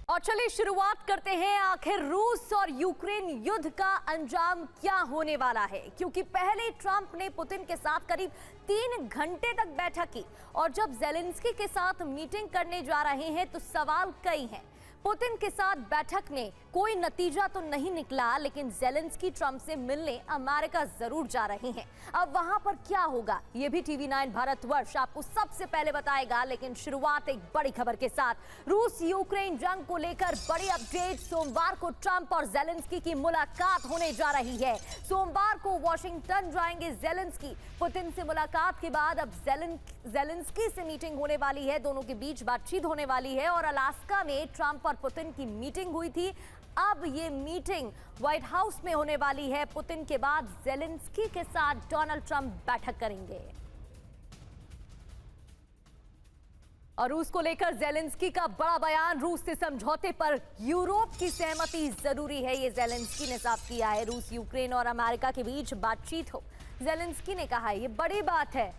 और चलिए शुरुआत करते हैं। आखिर रूस और यूक्रेन युद्ध का अंजाम क्या होने वाला है, क्योंकि पहले ट्रंप ने पुतिन के साथ करीब 3 घंटे तक बैठक की और जब ज़ेलेंस्की के साथ मीटिंग करने जा रहे हैं तो सवाल कई हैं। पुतिन के साथ बैठक में कोई नतीजा तो नहीं निकला, लेकिन ज़ेलेंस्की ट्रंप से मिलने अमेरिका जरूर जा रहे हैं। अब वहां पर क्या होगा ये भी टीवी 9 भारतवर्ष आपको सबसे पहले बताएगा। लेकिन शुरुआत एक बड़ी खबर के साथ। रूस यूक्रेन जंग को लेकर बड़ी अपडेट। सोमवार को ट्रंप और ज़ेलेंस्की की मुलाकात होने जा रही है। सोमवार को वॉशिंगटन जाएंगे ज़ेलेंस्की। पुतिन से मुलाकात के बाद अब ज़ेलेंस्की से मीटिंग होने वाली है, दोनों के बीच बातचीत होने वाली है। और अलास्का में ट्रंप और पुतिन की मीटिंग हुई थी, अब ये मीटिंग व्हाइट हाउस में होने वाली है। पुतिन के बाद ज़ेलेंस्की के साथ डोनाल्ड ट्रंप बैठक करेंगे। और रूस को लेकर ज़ेलेंस्की का बड़ा बयान। रूस से समझौते पर यूरोप की सहमति जरूरी है, ये ज़ेलेंस्की ने साफ किया है। रूस, यूक्रेन और अमेरिका के बीच बातचीत हो, ज़ेलेंस्की ने कहा है, ये बड़ी बात है।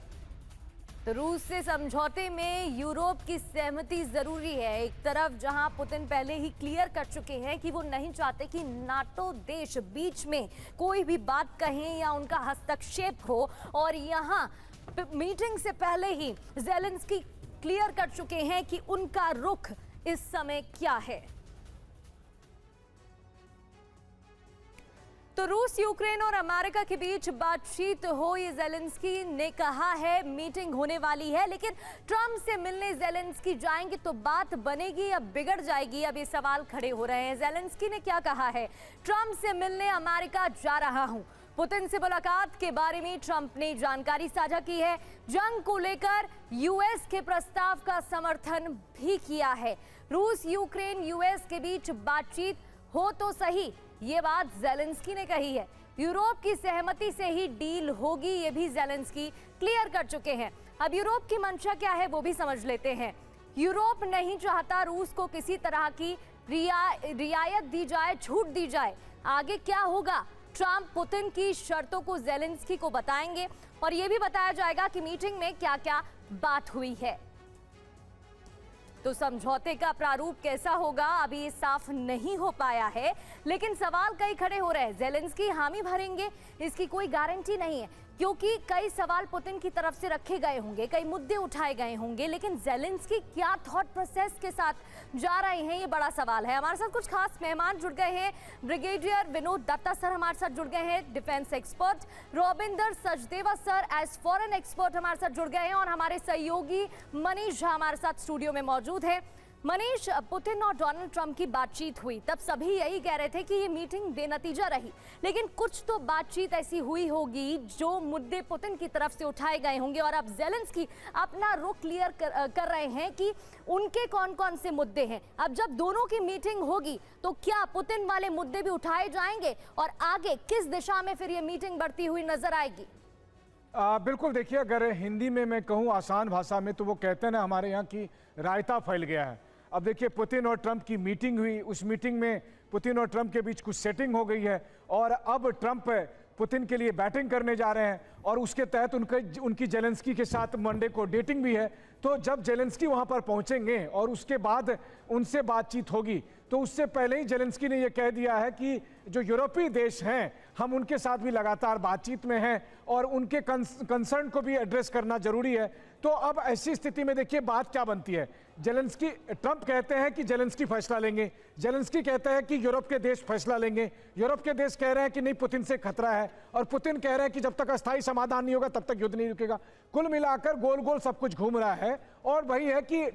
तो रूस से समझौते में यूरोप की सहमति जरूरी है। एक तरफ जहां पुतिन पहले ही क्लियर कर चुके हैं कि वो नहीं चाहते कि नाटो देश बीच में कोई भी बात कहें या उनका हस्तक्षेप हो, और यहां मीटिंग से पहले ही ज़ेलेंस्की क्लियर कर चुके हैं कि उनका रुख इस समय क्या है। तो रूस, यूक्रेन और अमेरिका के बीच बातचीत हो, ये ज़ेलेंस्की ने कहा है। मीटिंग होने वाली है, लेकिन ट्रंप से मिलने ज़ेलेंस्की जाएंगे तो बात बनेगी या बिगड़ जाएगी, अब ये सवाल खड़े हो रहे हैं। ज़ेलेंस्की ने क्या कहा है? ट्रंप से मिलने अमेरिका जा रहा हूं। पुतिन से मुलाकात के बारे में ट्रंप ने जानकारी साझा की है। जंग को लेकर यूएस के प्रस्ताव का समर्थन भी किया है। रूस, यूक्रेन, यूएस के बीच बातचीत हो तो सही, ये बात ज़ेलेंस्की ने कही है। यूरोप की सहमति से ही डील होगी, ये भी ज़ेलेंस्की क्लियर कर चुके हैं। अब यूरोप की मंशा क्या है वो भी समझ लेते हैं। यूरोप नहीं चाहता रूस को किसी तरह की रियायत दी जाए, छूट दी जाए। आगे क्या होगा? ट्रंप पुतिन की शर्तों को ज़ेलेंस्की को बताएंगे और ये भी बताया जाएगा कि मीटिंग में क्या क्या बात हुई है। तो समझौते का प्रारूप कैसा होगा अभी ये साफ नहीं हो पाया है, लेकिन सवाल कई खड़े हो रहे हैं। ज़ेलेंस्की हामी भरेंगे, इसकी कोई गारंटी नहीं है, क्योंकि कई सवाल पुतिन की तरफ से रखे गए होंगे, कई मुद्दे उठाए गए होंगे, लेकिन ज़ेलेंस्की क्या थॉट प्रोसेस के साथ जा रहे हैं, ये बड़ा सवाल है। हमारे साथ कुछ खास मेहमान जुड़ गए हैं। ब्रिगेडियर विनोद दत्ता सर हमारे साथ जुड़ गए हैं, defence expert. Rabinder Sachdeva sir as foreign expert हमारे साथ जुड़ गए हैं, और हमारे सहयोगी मनीष झा हमारे साथ स्टूडियो में मौजूद है। मनीष, पुतिन और डोनाल्ड ट्रंप की बातचीत हुई, तब सभी यही कह रहे थे कि ये मीटिंग बेनतीजा रही, लेकिन कुछ तो बातचीत ऐसी हुई होगी जो मुद्दे पुतिन की तरफ से उठाए गए होंगे, और अब ज़ेलेंस्की अपना रुख क्लियर कर रहे हैं कि उनके कौन कौन से मुद्दे हैं। अब जब दोनों की मीटिंग होगी तो क्या पुतिन वाले मुद्दे भी उठाए जाएंगे, और आगे किस दिशा में फिर ये मीटिंग बढ़ती हुई नजर आएगी? बिल्कुल, देखिए, अगर हिंदी में मैं कहूँ आसान भाषा में, तो वो कहते हैं ना, हमारे यहाँ की रायता फैल गया है। अब देखिए, पुतिन और ट्रंप की मीटिंग हुई, उस मीटिंग में पुतिन और ट्रंप के बीच कुछ सेटिंग हो गई है, और अब ट्रंप पुतिन के लिए बैटिंग करने जा रहे हैं, और उसके तहत उनकी ज़ेलेंस्की के साथ मंडे को डेटिंग भी है। तो जब ज़ेलेंस्की वहां पर पहुंचेंगे और उसके बाद उनसे बातचीत होगी, तो उससे पहले ही ज़ेलेंस्की ने यह कह दिया है कि जो यूरोपीय देश हैं, हम उनके साथ भी लगातार बातचीत में हैं और उनके कंसर्न को भी एड्रेस करना जरूरी है। तो अब ऐसी स्थिति में देखिए बात क्या बनती है। ट्रंप कहते हैं कि ज़ेलेंस्की फैसला लेंगे, ज़ेलेंस्की कहते हैं कि यूरोप के देश फैसला लेंगे, यूरोप के देश कह रहे हैं कि नहीं, पुतिन से खतरा है, और पुतिन कह रहे हैं कि जब तक अस्थायी समाधान नहीं होगा तब तक युद्ध नहीं रुकेगा। कुल मिलाकर गोल गोल सब कुछ घूम रहा है, और वही है कि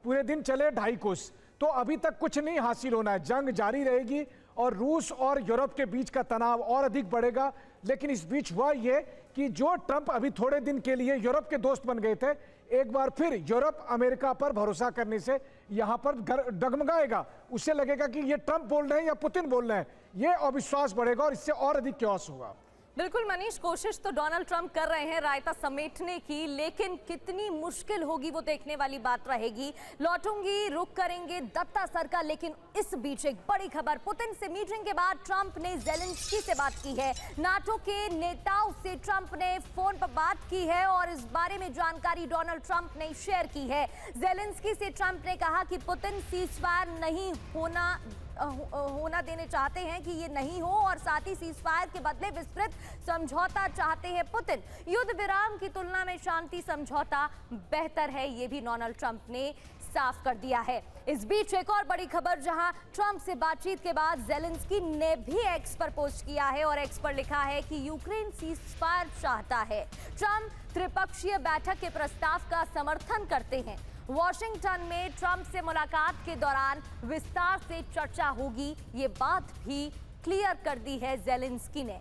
पूरे दिन चले 2.5 कोस, तो अभी तक कुछ नहीं हासिल होना है। जंग जारी रहेगी और रूस और यूरोप के बीच का तनाव और अधिक बढ़ेगा। लेकिन इस बीच हुआ ये कि जो ट्रंप अभी थोड़े दिन के लिए यूरोप के दोस्त बन गए थे, एक बार फिर यूरोप अमेरिका पर भरोसा करने से यहां पर डगमगाएगा। उससे लगेगा कि ये ट्रंप बोल रहे हैं या पुतिन बोल रहे हैं, ये अविश्वास बढ़ेगा और इससे और अधिक क्योस होगा। बिल्कुल मनीष, कोशिश तो डोनाल्ड ट्रंप कर रहे हैं रायता समेटने की, लेकिन कितनी मुश्किल होगी वो देखने वाली बात रहेगी। लौटूंगी, रुक करेंगे दत्ता सरकार, लेकिन इस बीच एक बड़ी खबर। पुतिन से मीटिंग के बाद ट्रंप ने जेलेंस्की से बात की है। नाटो के नेताओं से ट्रंप ने फोन पर बात की है और इस बारे में जानकारी डोनाल्ड ट्रंप ने शेयर की है। जेलेंस्की से ट्रंप ने कहा कि पुतिन सीजफायर नहीं होना देने चाहते हैं, कि ये नहीं हो, और साथ ही सीजफायर के बदले विस्तृत समझौता चाहते हैं पुतिन। युद्ध विराम की तुलना में शांति समझौता बेहतर है, ये भी डोनाल्ड ट्रंप ने साफ कर दिया है। इस बीच एक और बड़ी खबर, जहां ट्रंप से बातचीत के बाद जेलेंस्की ने भी एक्स पर पोस्ट किया है और एक्स पर लिखा है कि यूक्रेन सीजफायर चाहता है। ट्रंप त्रिपक्षीय बैठक के प्रस्ताव का समर्थन करते हैं। वॉशिंगटन में ट्रंप से मुलाकात के दौरान विस्तार से चर्चा होगी, ये बात भी क्लियर कर दी है जेलेंस्की ने।